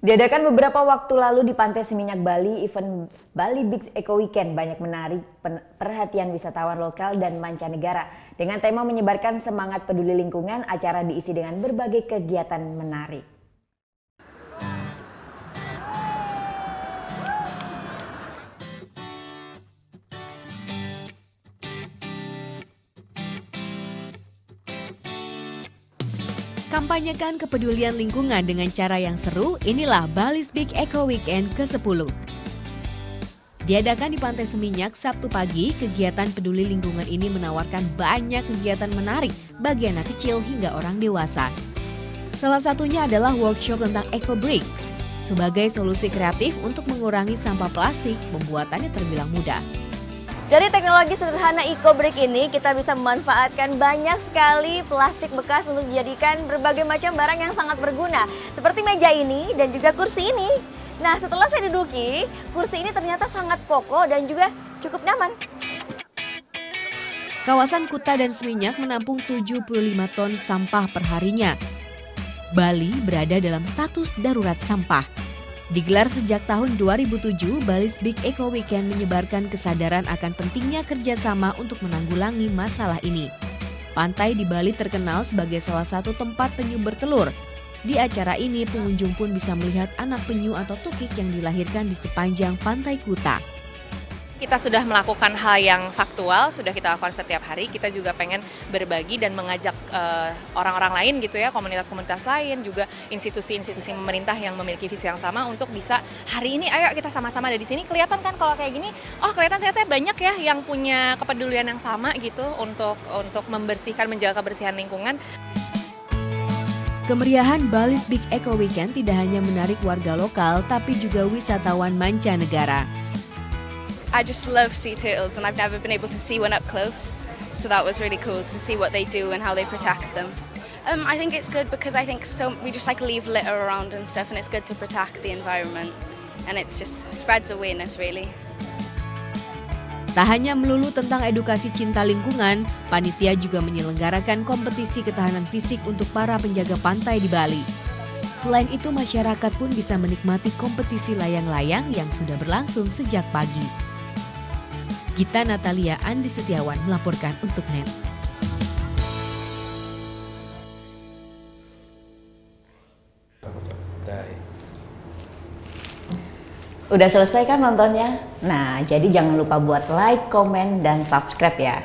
Diadakan beberapa waktu lalu di Pantai Seminyak Bali, event Bali Big Eco Weekend banyak menarik perhatian wisatawan lokal dan mancanegara. Dengan tema menyebarkan semangat peduli lingkungan, acara diisi dengan berbagai kegiatan menarik. Kampanyekan kepedulian lingkungan dengan cara yang seru, inilah Bali's Big Eco Weekend ke-10. Diadakan di Pantai Seminyak Sabtu pagi, kegiatan peduli lingkungan ini menawarkan banyak kegiatan menarik bagi anak kecil hingga orang dewasa. Salah satunya adalah workshop tentang Eco Bricks, sebagai solusi kreatif untuk mengurangi sampah plastik, pembuatannya terbilang mudah. Dari teknologi sederhana EcoBrick ini, kita bisa memanfaatkan banyak sekali plastik bekas untuk dijadikan berbagai macam barang yang sangat berguna. Seperti meja ini dan juga kursi ini. Nah, setelah saya duduki, kursi ini ternyata sangat kokoh dan juga cukup nyaman. Kawasan Kuta dan Seminyak menampung 75 ton sampah perharinya. Bali berada dalam status darurat sampah. Digelar sejak tahun 2007, Bali's Big Eco Weekend menyebarkan kesadaran akan pentingnya kerjasama untuk menanggulangi masalah ini. Pantai di Bali terkenal sebagai salah satu tempat penyu bertelur. Di acara ini, pengunjung pun bisa melihat anak penyu atau tukik yang dilahirkan di sepanjang Pantai Kuta. Kita sudah melakukan hal yang faktual, sudah kita lakukan setiap hari. Kita juga pengen berbagi dan mengajak orang-orang lain gitu ya, komunitas-komunitas lain, juga institusi-institusi pemerintah yang memiliki visi yang sama untuk bisa hari ini ayo kita sama-sama ada di sini. Kelihatan kan kalau kayak gini, oh kelihatan ternyata banyak ya yang punya kepedulian yang sama gitu untuk membersihkan, menjaga kebersihan lingkungan. Kemeriahan Bali's Big Eco Weekend tidak hanya menarik warga lokal, tapi juga wisatawan mancanegara. I just love sea turtles and I've never been able to see one up close. So that was really cool to see what they do and how they protect them. I think it's good because I think we just like leave litter around and stuff, and it's good to protect the environment, and it's just spreads awareness really. Tak hanya melulu tentang edukasi cinta lingkungan, panitia juga menyelenggarakan kompetisi ketahanan fisik untuk para penjaga pantai di Bali. Selain itu, masyarakat pun bisa menikmati kompetisi layang-layang yang sudah berlangsung sejak pagi. Gita Natalia Andi Setiawan melaporkan untuk NET. Udah selesai kan nontonnya? Nah, jadi jangan lupa buat like, komen, dan subscribe ya.